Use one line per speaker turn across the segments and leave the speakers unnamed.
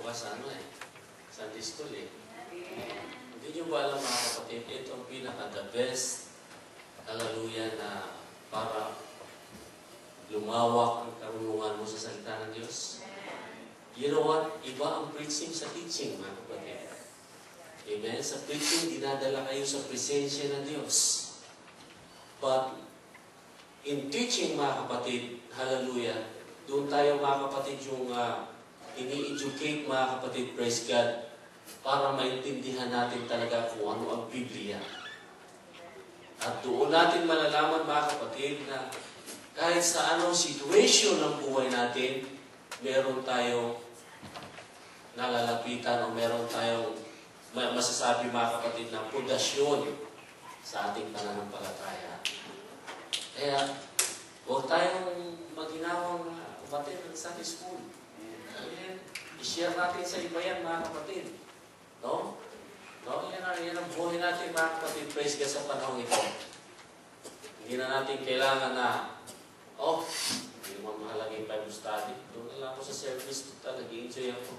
bukas Sunday School Hindi nyo ba alam mga kapatid, ito ang pinaka-the best, hallelujah, na para lumawak ang karunungan mo sa salita ng Diyos. You know what? Iba ang preaching sa teaching, mga kapatid. Amen? Sa preaching, dinadala kayo sa presensya ng Diyos. But, in teaching, mga kapatid, hallelujah, doon tayo, mga kapatid, yung ini-educate, mga kapatid, praise God, para maintindihan natin talaga kung ano ang Biblia. At doon natin malalaman, mga kapatid, na kahit sa anong situation ng buhay natin, meron tayong nalalapitan o meron tayong masasabi, mga kapatid, na pundasyon sa ating pananampalataya. Kaya, huwag tayong maginawang kapatid ng Sunday School. I-share natin sa iba yan, mga kapatid. No? Yan ang buhay natin, mga kapatid. Praise God sa panahon ito. Hindi na natin kailangan na, hindi naman mahalaga yung Bible study. Doon na lang ako sa service. Nag-enjoy ako.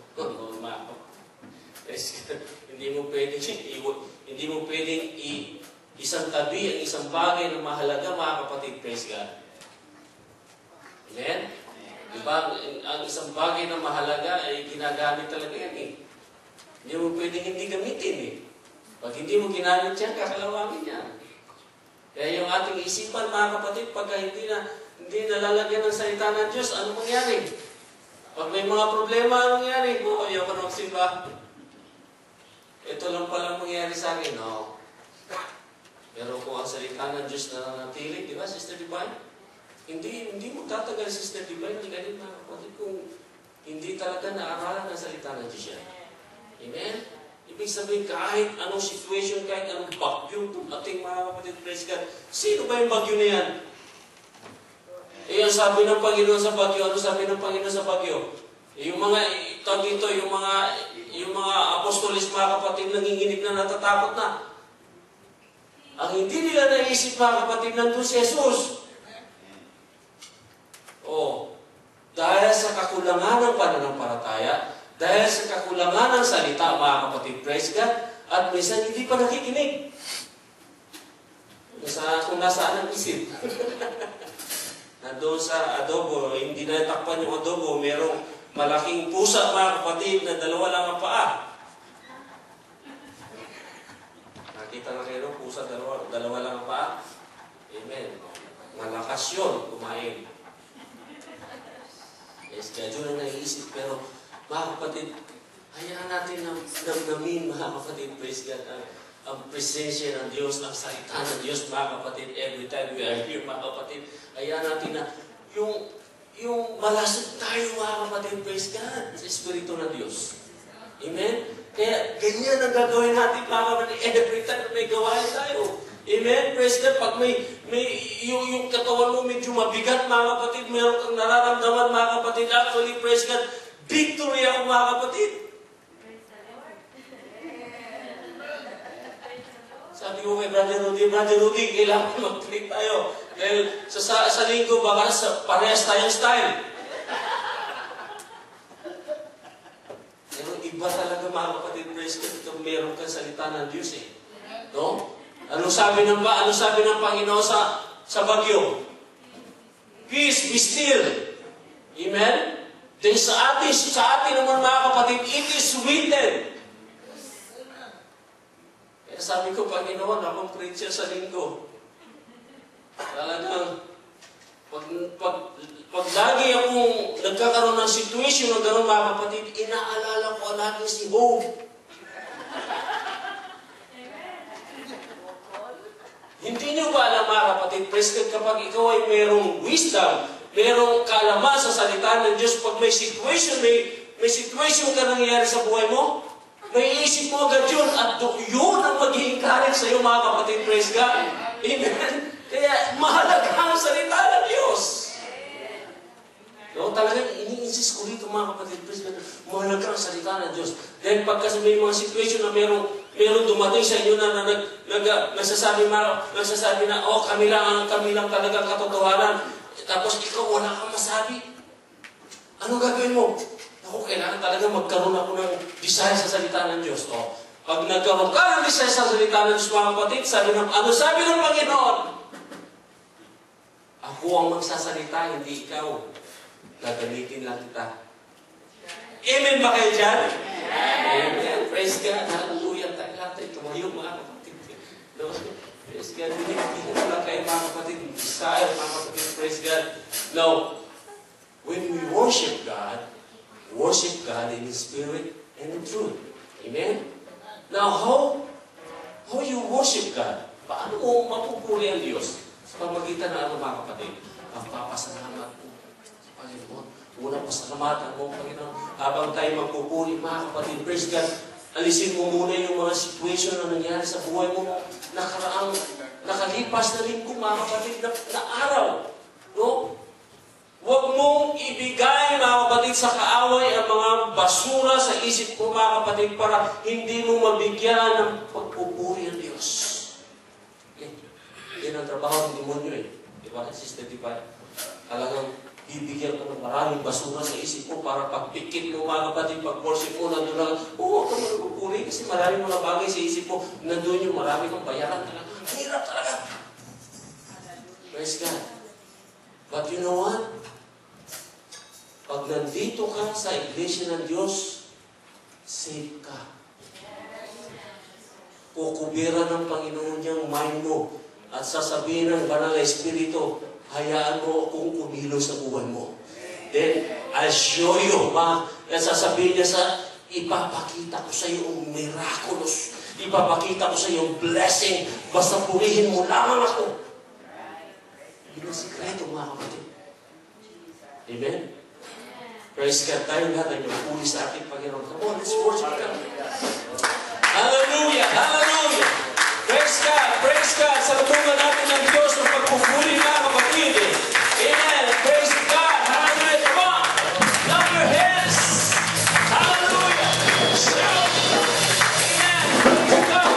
Hindi mo pwedeng isang tabi ang isang bagay na mahalaga, mga kapatid. Praise God. Amen? Diba? Ang isang bagay na mahalaga ay ginagamit talaga yan Hindi mo pwedeng hindi gamitin Pag hindi mo ginamit yan, kakalawangin yan. Kaya yung ating isipan, mga kapatid, pagka hindi nalalagyan ng salita ng Diyos, ano mangyari? Pag may mga problema, ano mangyari? Ayaw ko na magsimba. Ito lang palang mangyari sa akin. No. Pero kung ang salita ng Diyos na nanatili, di ba, Sister Divine? Hindi mo tatagal, Sister Divine, hindi ganit, mga kapatid, kung hindi talaga naaralan ng salita ng Diyos yan. Amen? Ibig sabihin, kahit anong situation, kahit anong bagyo, ating mga kapatid, praise God, sino ba yung bagyo na yan? Ang sabi ng Panginoon sa bagyo, ano sabi ng Panginoon sa bagyo? Yung mga, yung mga apostolis, mga kapatid, nanginginig na, natatakot na. Ang hindi nila naisip, mga kapatid, nandun si Jesus. Dahil sa kakulangan ng pananampalataya, dahil sa kakulangan ng salita, mga kapatid, praise God, at minsan hindi pa nakikinig. Kung nasaan ang isip. Nandun sa adobo, hindi natakpan yung adobo, merong malaking pusa, mga kapatid, na dalawa lang ang paa. Nakita na kayo, pusa, dalawa lang ang paa. Amen. Malakas yun, kumain. Schedule na naiisip, pero mga kapatid, hayaan natin namnamin, mga kapatid, praise God, ang presensya ng Diyos, ang salita ng Diyos, mga kapatid, every time we are here, mga kapatid, hayaan natin na yung malasog tayo, mga kapatid, praise God, sa Espiritu ng Diyos. Amen? Kaya ganyan ang gagawin natin, mga kapatid, every time may gawain tayo. Amen? Praise God. Pag yung katawan mo medyo mabigat, mga kapatid, mayroon kang nararamdaman, mga kapatid, actually, praise God, victory ako, mga kapatid. Sabi ko kay Brother Rudy, kailangan mag-click tayo. Dahil sa linggo, baka parehas tayong style. Pero iba talaga, mga kapatid, praise God, ito meron kang salita ng Diyos No? Ano sabi ng Panginoon sa bagyo? Peace, be still. Amen? Then sa atin naman, mga kapatid, it is written. Kaya sabi ko, Panginoon, akong preacher sa linggo. Talagang, pag lagi akong nagkakaroon ng situation na gano'n, mga kapatid, inaalala ko lagi si Hope. Hindi nyo ba alam, mga kapatid, praise God, kapag ikaw ay mayroong wisdom, mayroong kaalaman sa salita ng Diyos, pag may situation ka nangyayari sa buhay mo, may isip mo agad yun, at yun ang magiging courage sa iyo, mga kapatid, praise God. Amen? Kaya mahalaga ang salita ng Diyos. No, talagang ini-insist ko dito, mga kapatid, praise God, mahalaga ang salita ng Diyos. Then pagka may mga situation na meron dumating sa inyo na nagsasabi na, kami lang talagang katotohanan. Tapos ikaw, wala kang masabi. Anong gagawin mo? Ako, kailangan talaga magkaroon ako ng desire sa salita ng Diyos. O, pag nagkaroon ka ng desire sa salita ng Diyos, mga kapatid, ano sabi ng Panginoon? Ako ang magsasalita, hindi ikaw. Gagamitin lang kita. Amen ba kayo dyan? Amen. Praise God. Hallelujah. Tayo lahat tayo tumayo, mga kapatid. No? Praise God. Binigyan lang kayo, mga kapatid. Desire, mga kapatid. Praise God. Now, when we worship God in His Spirit and in truth. Amen? Now, how you worship God? Paano mo mapupuri ang Diyos? Sa pamagitan ng ano, mga kapatid? Ang papasalamat mo sa Panginoon. Unang pasalamatan mo, Panginoon. Habang tayo magpupuri, mga kapatid, praise God, alisin mo muna yung mga situation na nangyari sa buhay mo nakalipas na linggo, mga kapatid, na araw. No? Huwag mong ibigay, mga kapatid, sa kaaway ang mga basura sa isip mo, mga kapatid, para hindi mo mabigyan ng pagpupuri ang Diyos. Yan ang trabaho ng demonyo eh. Diba? Sister Dipa, talagang bibigyan ka ng maraming basura sa isip mo para pagpikit mo, mga kapatid, pag-worship mo, nandun lang, huwag ka mo nagpupuri kasi maraming mga bagay sa isip mo, nandun yung marami kang bayaran talaga. Hirap talaga. Praise God. But you know what? Pag nandito ka sa iglesia ng Diyos, safe ka. Kukubira ng Panginoon niyang mind mo at sasabihin ng Banal na Espiritu, hayaan mo akong kumilos sa buhay mo. Then, I'll show you, sasabihin niya ipapakita ko sa iyo ang miraculous. Ipapakita ko sa iyo ang blessing. Basta purihin mo lamang ako. Yun ang sikreto, mga kapatid. Amen? Praise God. Tayo lahat ay magpuli sa ating Panginoon. Come on, let's worship God. Hallelujah! Hallelujah! Praise God! Praise God! Sa lutungan natin ng Diyos ng pagpupuli, mga kapatid. Amen! Praise God! Hallelujah! Come on! Clap your hands! Hallelujah! Shout! Amen! Praise God!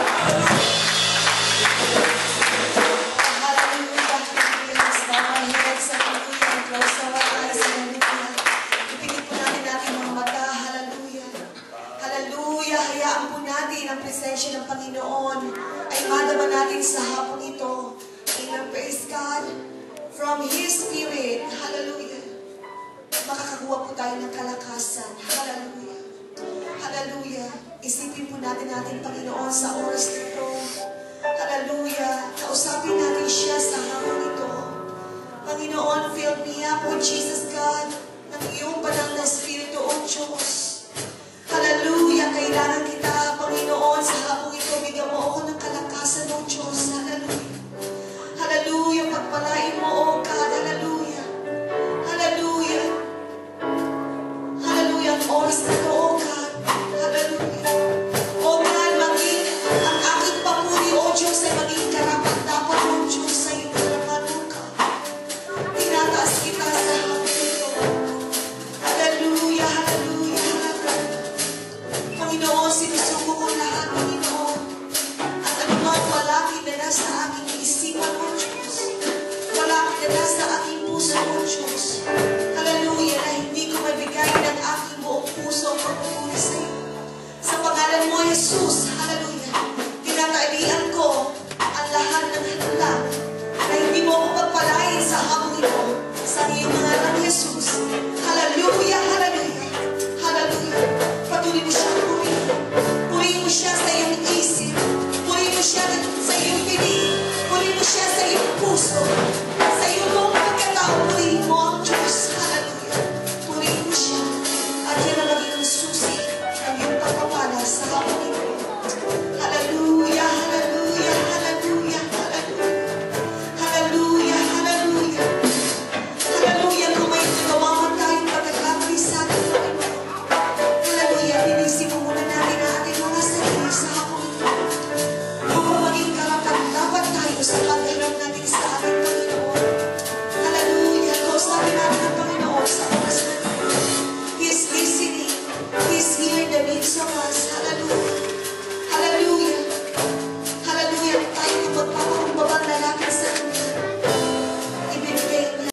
Hallelujah! Let's bow our heads. Hallelujah! Close our eyes. Hallelujah! Ipinit po natin ating mga mata. Hallelujah! Hallelujah! Hayaan po natin ang presensya ng Panginoon ay madama natin sa hapon ito. Amen. Praise God. From His Spirit. Hallelujah. Makakakuha po tayo ng kalakasan. Hallelujah. Hallelujah. Isipin po natin Panginoon sa oras nito. Hallelujah. Kausapin natin siya sa hapon ito. Panginoon, fill me up with Jesus